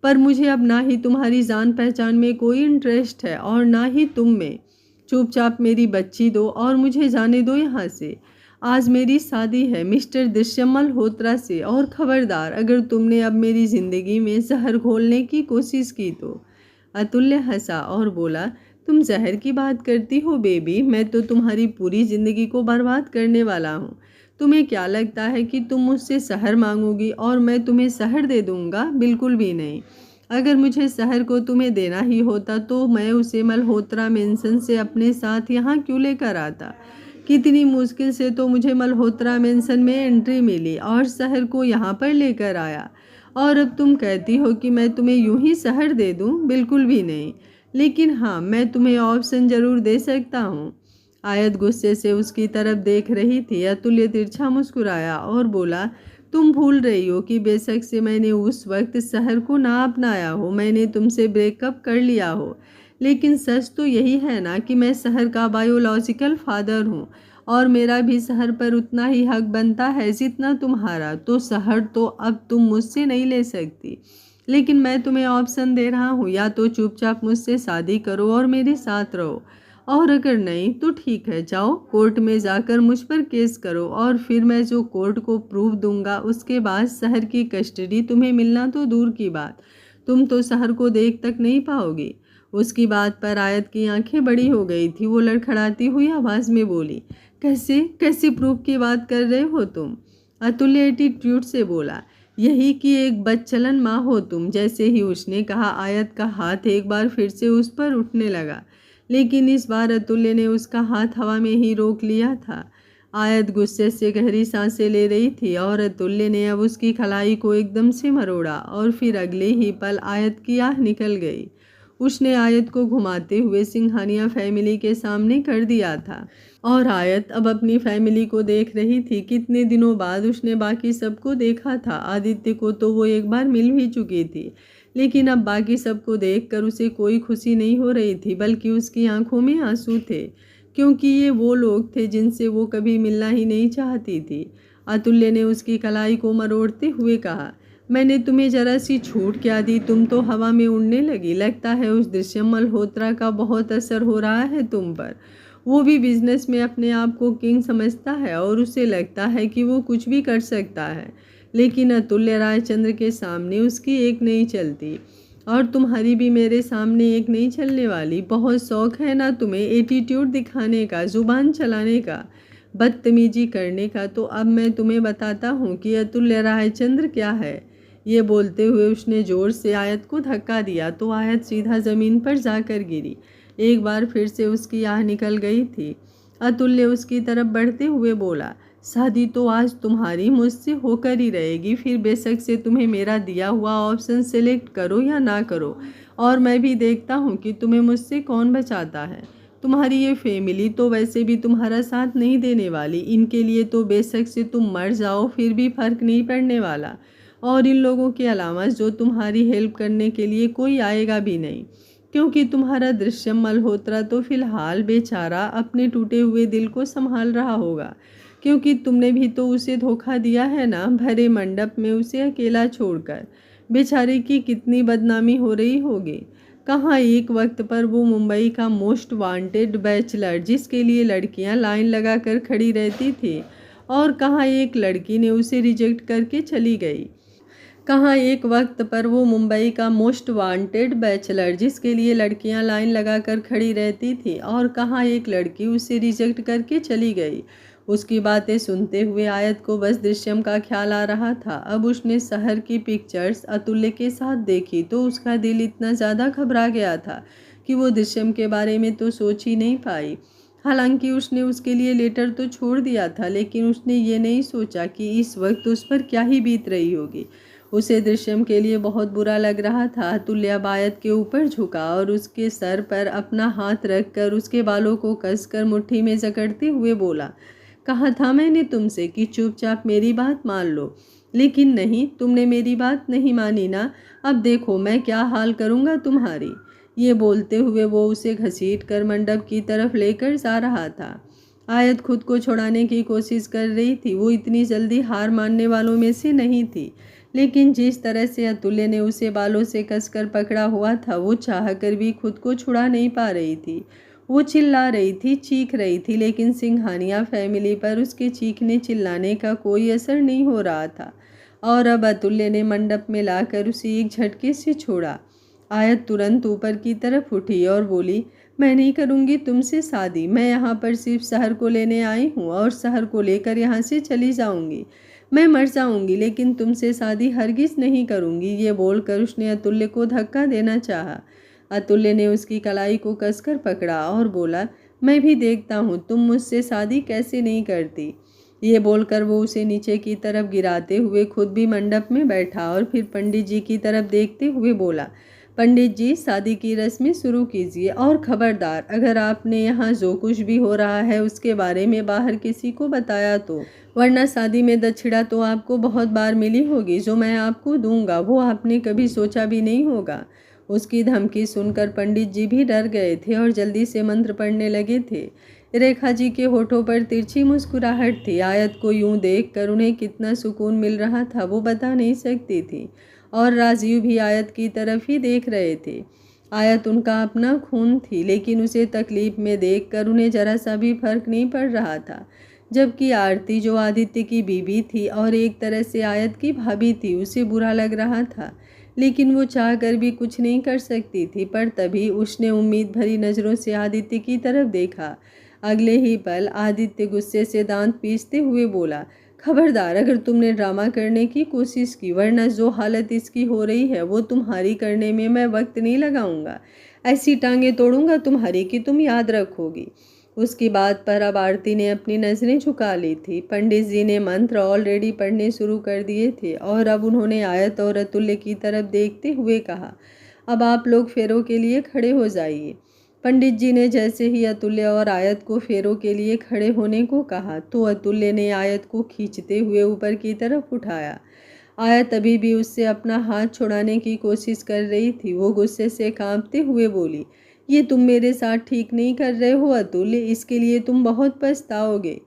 पर मुझे अब ना ही तुम्हारी जान पहचान में कोई इंटरेस्ट है और ना ही तुम में। चुपचाप मेरी बच्ची दो और मुझे जाने दो यहाँ से। आज मेरी शादी है मिस्टर दृश्यम मल्होत्रा से, और खबरदार अगर तुमने अब मेरी ज़िंदगी में जहर घोलने की कोशिश की तो। अतुल्य हंसा और बोला, तुम जहर की बात करती हो बेबी? मैं तो तुम्हारी पूरी ज़िंदगी को बर्बाद करने वाला हूँ। तुम्हें क्या लगता है कि तुम मुझसे शहर मांगोगी और मैं तुम्हें शहर दे दूँगा? बिल्कुल भी नहीं। अगर मुझे शहर को तुम्हें देना ही होता तो मैं उसे मल्होत्रा मेंशन से अपने साथ यहाँ क्यों लेकर आता? कितनी मुश्किल से तो मुझे मल्होत्रा मेंशन में एंट्री मिली और शहर को यहाँ पर लेकर आया, और अब तुम कहती हो कि मैं तुम्हें यूं ही शहर दे दूँ? बिल्कुल भी नहीं। लेकिन हाँ, मैं तुम्हें ऑप्शन ज़रूर दे सकता हूँ। आयत गुस्से से उसकी तरफ देख रही थी। अतुल्य तिरछा मुस्कुराया और बोला, तुम भूल रही हो कि बेशक से मैंने उस वक्त शहर को ना अपनाया हो, मैंने तुमसे ब्रेकअप कर लिया हो, लेकिन सच तो यही है ना कि मैं शहर का बायोलॉजिकल फादर हूँ और मेरा भी शहर पर उतना ही हक बनता है जितना तुम्हारा। तो शहर तो अब तुम मुझसे नहीं ले सकती, लेकिन मैं तुम्हें ऑप्शन दे रहा हूँ, या तो चुपचाप मुझसे शादी करो और मेरे साथ रहो, और अगर नहीं तो ठीक है, जाओ कोर्ट में जाकर मुझ पर केस करो, और फिर मैं जो कोर्ट को प्रूफ दूंगा उसके बाद शहर की कस्टडी तुम्हें मिलना तो दूर की बात, तुम तो शहर को देख तक नहीं पाओगी। उसकी बात पर आयत की आंखें बड़ी हो गई थी। वो लड़खड़ाती हुई आवाज़ में बोली, कैसे कैसे प्रूफ की बात कर रहे हो तुम? अतुल्य एटीट्यूड से बोला, यही कि एक बदचलन माँ हो तुम। जैसे ही उसने कहा, आयत का हाथ एक बार फिर से उस पर उठने लगा, लेकिन इस बार अतुल्य ने उसका हाथ हवा में ही रोक लिया था। आयत गुस्से से गहरी सांसें ले रही थी और अतुल्य ने अब उसकी कलाई को एकदम से मरोड़ा, और फिर अगले ही पल आयत की आह निकल गई। उसने आयत को घुमाते हुए सिंघानिया फैमिली के सामने कर दिया था, और आयत अब अपनी फैमिली को देख रही थी। कितने दिनों बाद उसने बाकी सबको देखा था। आदित्य को तो वो एक बार मिल भी चुकी थी, लेकिन अब बाकी सबको देखकर उसे कोई खुशी नहीं हो रही थी, बल्कि उसकी आंखों में आंसू थे, क्योंकि ये वो लोग थे जिनसे वो कभी मिलना ही नहीं चाहती थी। अतुल्य ने उसकी कलाई को मरोड़ते हुए कहा, मैंने तुम्हें जरा सी छूट क्या दी? तुम तो हवा में उड़ने लगी। लगता है उस दृश्यम मल्होत्रा का बहुत असर हो रहा है तुम पर। वो भी बिजनेस में अपने आप को किंग समझता है और उसे लगता है कि वो कुछ भी कर सकता है, लेकिन अतुल्य रायचंद्र के सामने उसकी एक नहीं चलती, और तुम्हारी भी मेरे सामने एक नहीं चलने वाली। बहुत शौक है ना तुम्हें एटीट्यूड दिखाने का, जुबान चलाने का, बदतमीजी करने का। तो अब मैं तुम्हें बताता हूँ कि अतुल्य रायचंद्र क्या है। ये बोलते हुए उसने जोर से आयत को धक्का दिया तो आयत सीधा ज़मीन पर जाकर गिरी। एक बार फिर से उसकी आह निकल गई थी। अतुल्य उसकी तरफ बढ़ते हुए बोला, शादी तो आज तुम्हारी मुझसे होकर ही रहेगी, फिर बेशक से तुम्हें मेरा दिया हुआ ऑप्शन सेलेक्ट करो या ना करो, और मैं भी देखता हूँ कि तुम्हें मुझसे कौन बचाता है। तुम्हारी ये फैमिली तो वैसे भी तुम्हारा साथ नहीं देने वाली, इनके लिए तो बेशक से तुम मर जाओ फिर भी फर्क नहीं पड़ने वाला, और इन लोगों के अलावा जो तुम्हारी हेल्प करने के लिए कोई आएगा भी नहीं, क्योंकि तुम्हारा दृश्यम मल्होत्रा तो फिलहाल बेचारा अपने टूटे हुए दिल को संभाल रहा होगा, क्योंकि तुमने भी तो उसे धोखा दिया है ना, भरे मंडप में उसे अकेला छोड़कर। बेचारे की कितनी बदनामी हो रही होगी। कहाँ एक वक्त पर वो मुंबई का मोस्ट वांटेड बैचलर जिसके लिए लड़कियां लाइन लगाकर खड़ी रहती थी, और कहाँ एक लड़की ने उसे रिजेक्ट करके चली गई। कहाँ एक वक्त पर वो मुंबई का मोस्ट वांटेड बैचलर जिसके लिए लड़कियां लाइन लगाकर खड़ी रहती थी, और कहाँ एक लड़की उसे रिजेक्ट करके चली गई। उसकी बातें सुनते हुए आयत को बस दृश्यम का ख्याल आ रहा था। अब उसने शहर की पिक्चर्स अतुल्य के साथ देखी तो उसका दिल इतना ज़्यादा घबरा गया था कि वो दृश्यम के बारे में तो सोच ही नहीं पाई। हालांकि उसने उसके लिए लेटर तो छोड़ दिया था, लेकिन उसने ये नहीं सोचा कि इस वक्त उस पर क्या ही बीत रही होगी। उसे दृश्यम के लिए बहुत बुरा लग रहा था। अतुल्य अब आयत के ऊपर झुका और उसके सर पर अपना हाथ रखकर उसके बालों को कसकर मुट्ठी में जकड़ते हुए बोला, कहा था मैंने तुमसे कि चुपचाप मेरी बात मान लो, लेकिन नहीं, तुमने मेरी बात नहीं मानी ना। अब देखो मैं क्या हाल करूँगा तुम्हारी। ये बोलते हुए वो उसे घसीट कर मंडप की तरफ लेकर जा रहा था। आयत खुद को छुड़ाने की कोशिश कर रही थी। वो इतनी जल्दी हार मानने वालों में से नहीं थी, लेकिन जिस तरह से अतुल्य ने उसे बालों से कसकर पकड़ा हुआ था, वो चाहकर भी खुद को छुड़ा नहीं पा रही थी। वो चिल्ला रही थी, चीख रही थी, लेकिन सिंघानिया फैमिली पर उसके चीखने चिल्लाने का कोई असर नहीं हो रहा था, और अब अतुल्य ने मंडप में लाकर उसे एक झटके से छोड़ा। आयत तुरंत ऊपर की तरफ उठी और बोली, मैं नहीं करूँगी तुमसे शादी। मैं यहाँ पर सिर्फ शहर को लेने आई हूँ और शहर को लेकर यहाँ से चली जाऊँगी। मैं मर जाऊँगी, लेकिन तुमसे शादी हरगिज़ नहीं करूँगी। ये बोलकर उसने अतुल्य को धक्का देना चाहा। अतुल्य ने उसकी कलाई को कसकर पकड़ा और बोला, मैं भी देखता हूँ तुम मुझसे शादी कैसे नहीं करती। ये बोलकर वो उसे नीचे की तरफ गिराते हुए खुद भी मंडप में बैठा और फिर पंडित जी की तरफ देखते हुए बोला, पंडित जी शादी की रस्में शुरू कीजिए, और खबरदार अगर आपने यहाँ जो कुछ भी हो रहा है उसके बारे में बाहर किसी को बताया तो, वरना शादी में दक्षिणा तो आपको बहुत बार मिली होगी, जो मैं आपको दूंगा वो आपने कभी सोचा भी नहीं होगा। उसकी धमकी सुनकर पंडित जी भी डर गए थे और जल्दी से मंत्र पढ़ने लगे थे। रेखा जी के होठों पर तिरछी मुस्कुराहट थी। आयत को यूं देखकर उन्हें कितना सुकून मिल रहा था वो बता नहीं सकती थी, और राजीव भी आयत की तरफ ही देख रहे थे। आयत उनका अपना खून थी, लेकिन उसे तकलीफ में देखकर उन्हें जरा सा भी फर्क नहीं पड़ रहा था, जबकि आरती जो आदित्य की बीबी थी और एक तरह से आयत की भाभी थी, उसे बुरा लग रहा था, लेकिन वो चाहकर भी कुछ नहीं कर सकती थी। पर तभी उसने उम्मीद भरी नज़रों से आदित्य की तरफ देखा। अगले ही पल आदित्य गुस्से से दांत पीसते हुए बोला, खबरदार अगर तुमने ड्रामा करने की कोशिश की, वरना जो हालत इसकी हो रही है वो तुम्हारी करने में मैं वक्त नहीं लगाऊंगा। ऐसी टांगें तोड़ूंगा तुम्हारी कि तुम याद रखोगी। उसकी बात पर अब आरती ने अपनी नज़रें झुका ली थी। पंडित जी ने मंत्र ऑलरेडी पढ़ने शुरू कर दिए थे, और अब उन्होंने आयत और अतुल्य की तरफ देखते हुए कहा, अब आप लोग फेरों के लिए खड़े हो जाइए। पंडित जी ने जैसे ही अतुल्य और आयत को फेरों के लिए खड़े होने को कहा, तो अतुल्य ने आयत को खींचते हुए ऊपर की तरफ उठाया। आयत अभी भी उससे अपना हाथ छुड़ाने की कोशिश कर रही थी। वो गुस्से से कांपते हुए बोली, ये तुम मेरे साथ ठीक नहीं कर रहे हो अतुल्य, इसके लिए तुम बहुत पछताओगे।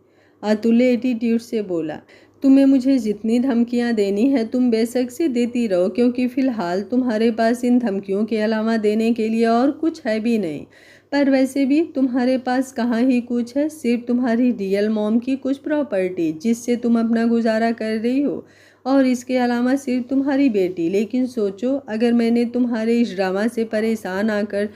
अतुल्य एटीट्यूड से बोला, तुम्हें मुझे जितनी धमकियां देनी है तुम बेशक से देती रहो, क्योंकि फ़िलहाल तुम्हारे पास इन धमकियों के अलावा देने के लिए और कुछ है भी नहीं। पर वैसे भी तुम्हारे पास कहाँ ही कुछ है, सिर्फ तुम्हारी रियल मॉम की कुछ प्रॉपर्टी जिससे तुम अपना गुजारा कर रही हो, और इसके अलावा सिर्फ तुम्हारी बेटी। लेकिन सोचो, अगर मैंने तुम्हारे इस ड्रामा से परेशान आकर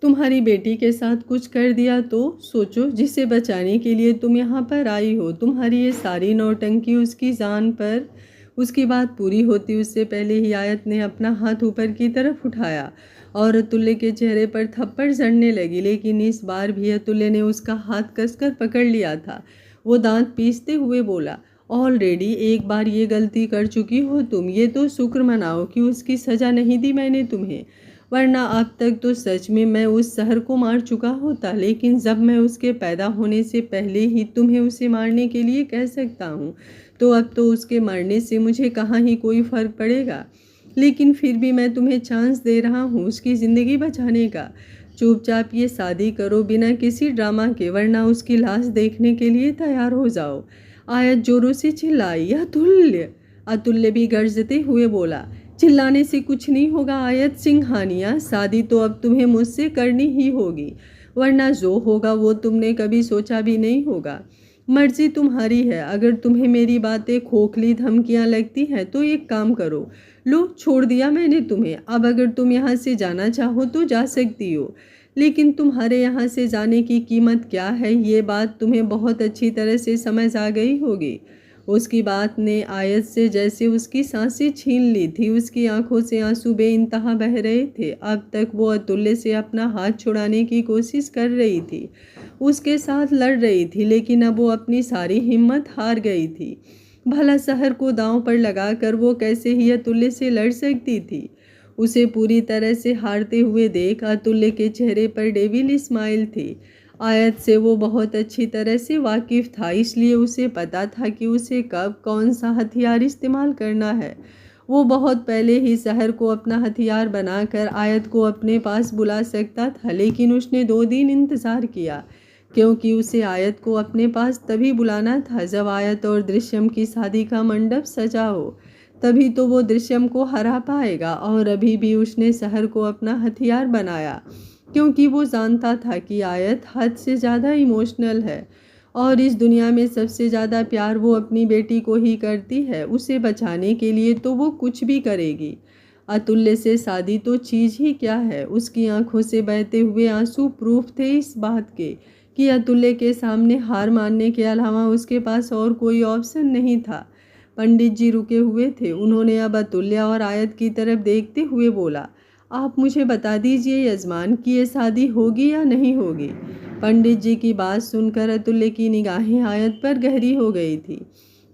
तुम्हारी बेटी के साथ कुछ कर दिया तो सोचो, जिसे बचाने के लिए तुम यहाँ पर आई हो। तुम्हारी ये सारी नौटंकी उसकी जान पर। उसकी बात पूरी होती उससे पहले ही आयत ने अपना हाथ ऊपर की तरफ उठाया और अतुल्य के चेहरे पर थप्पड़ जड़ने लगी, लेकिन इस बार भी अतुल्य ने उसका हाथ कसकर पकड़ लिया था। वो दांत पीसते हुए बोला, ऑलरेडी एक बार ये गलती कर चुकी हो तुम, ये तो शुक्र मनाओ कि उसकी सज़ा नहीं दी मैंने तुम्हें, वरना अब तक तो सच में मैं उस शहर को मार चुका होता। लेकिन जब मैं उसके पैदा होने से पहले ही तुम्हें उसे मारने के लिए कह सकता हूँ, तो अब तो उसके मरने से मुझे कहाँ ही कोई फ़र्क पड़ेगा। लेकिन फिर भी मैं तुम्हें चांस दे रहा हूँ उसकी ज़िंदगी बचाने का। चुपचाप ये शादी करो बिना किसी ड्रामा के, वरना उसकी लाश देखने के लिए तैयार हो जाओ। आयत जोरों से चिल्लाई, अतुल्य। अतुल्य भी गरजते हुए बोला, चिल्लाने से कुछ नहीं होगा आयत सिंघानिया, शादी तो अब तुम्हें मुझसे करनी ही होगी, वरना जो होगा वो तुमने कभी सोचा भी नहीं होगा। मर्जी तुम्हारी है, अगर तुम्हें मेरी बातें खोखली धमकियां लगती हैं तो एक काम करो, लो छोड़ दिया मैंने तुम्हें, अब अगर तुम यहाँ से जाना चाहो तो जा सकती हो, लेकिन तुम्हारे यहाँ से जाने की कीमत क्या है ये बात तुम्हें बहुत अच्छी तरह से समझ आ गई होगी। उसकी बात ने आयत से जैसे उसकी सांसें छीन ली थी। उसकी आंखों से आंसू बेइंतहा बह रहे थे। अब तक वो अतुल्य से अपना हाथ छुड़ाने की कोशिश कर रही थी, उसके साथ लड़ रही थी, लेकिन अब वो अपनी सारी हिम्मत हार गई थी। भला शहर को दांव पर लगाकर वो कैसे ही अतुल्य से लड़ सकती थी। उसे पूरी तरह से हारते हुए देख अतुल्य के चेहरे पर डेविल स्माइल थी। आयत से वो बहुत अच्छी तरह से वाकिफ़ था, इसलिए उसे पता था कि उसे कब कौन सा हथियार इस्तेमाल करना है। वो बहुत पहले ही शहर को अपना हथियार बनाकर आयत को अपने पास बुला सकता था, लेकिन उसने 2 दिन इंतज़ार किया, क्योंकि उसे आयत को अपने पास तभी बुलाना था जब आयत और दृश्यम की शादी का मंडप सजा हो। तभी तो वो दृश्यम को हरा पाएगा। और अभी भी उसने शहर को अपना हथियार बनाया, क्योंकि वो जानता था कि आयत हद से ज़्यादा इमोशनल है और इस दुनिया में सबसे ज़्यादा प्यार वो अपनी बेटी को ही करती है। उसे बचाने के लिए तो वो कुछ भी करेगी। अतुल्य से शादी तो चीज़ ही क्या है। उसकी आंखों से बहते हुए आंसू प्रूफ थे इस बात के कि अतुल्य के सामने हार मानने के अलावा उसके पास और कोई ऑप्शन नहीं था। पंडित जी रुके हुए थे। उन्होंने अब अतुल्य और आयत की तरफ देखते हुए बोला, आप मुझे बता दीजिए यजमान कि ये शादी होगी या नहीं होगी। पंडित जी की बात सुनकर अतुल्य की निगाहें आयत पर गहरी हो गई थी,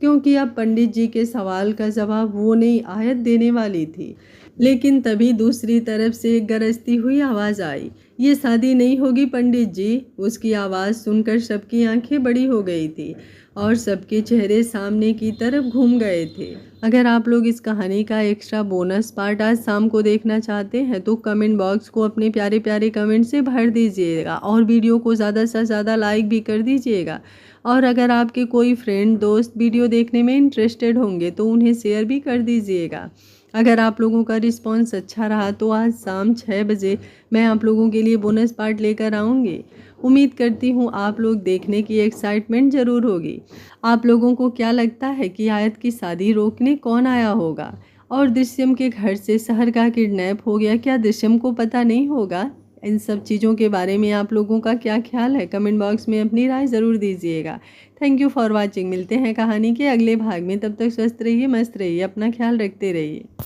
क्योंकि अब पंडित जी के सवाल का जवाब वो नहीं आयत देने वाली थी। लेकिन तभी दूसरी तरफ से एक गरजती हुई आवाज़ आई, ये शादी नहीं होगी पंडित जी। उसकी आवाज़ सुनकर सबकी आंखें बड़ी हो गई थी और सबके चेहरे सामने की तरफ घूम गए थे। अगर आप लोग इस कहानी का एक्स्ट्रा बोनस पार्ट आज शाम को देखना चाहते हैं तो कमेंट बॉक्स को अपने प्यारे प्यारे कमेंट से भर दीजिएगा और वीडियो को ज़्यादा से ज़्यादा लाइक भी कर दीजिएगा। और अगर आपके कोई फ्रेंड दोस्त वीडियो देखने में इंटरेस्टेड होंगे तो उन्हें शेयर भी कर दीजिएगा। अगर आप लोगों का रिस्पांस अच्छा रहा तो आज शाम 6 बजे मैं आप लोगों के लिए बोनस पार्ट लेकर आऊँगी। उम्मीद करती हूँ आप लोग देखने की एक्साइटमेंट ज़रूर होगी। आप लोगों को क्या लगता है कि आयत की शादी रोकने कौन आया होगा? और दृश्यम के घर से शहर का किडनैप हो गया, क्या दृश्यम को पता नहीं होगा? इन सब चीज़ों के बारे में आप लोगों का क्या ख्याल है? कमेंट बॉक्स में अपनी राय ज़रूर दीजिएगा। Thank you for watching. मिलते हैं कहानी के अगले भाग में। तब तक स्वस्थ रहिए, मस्त रहिए, अपना ख्याल रखते रहिए।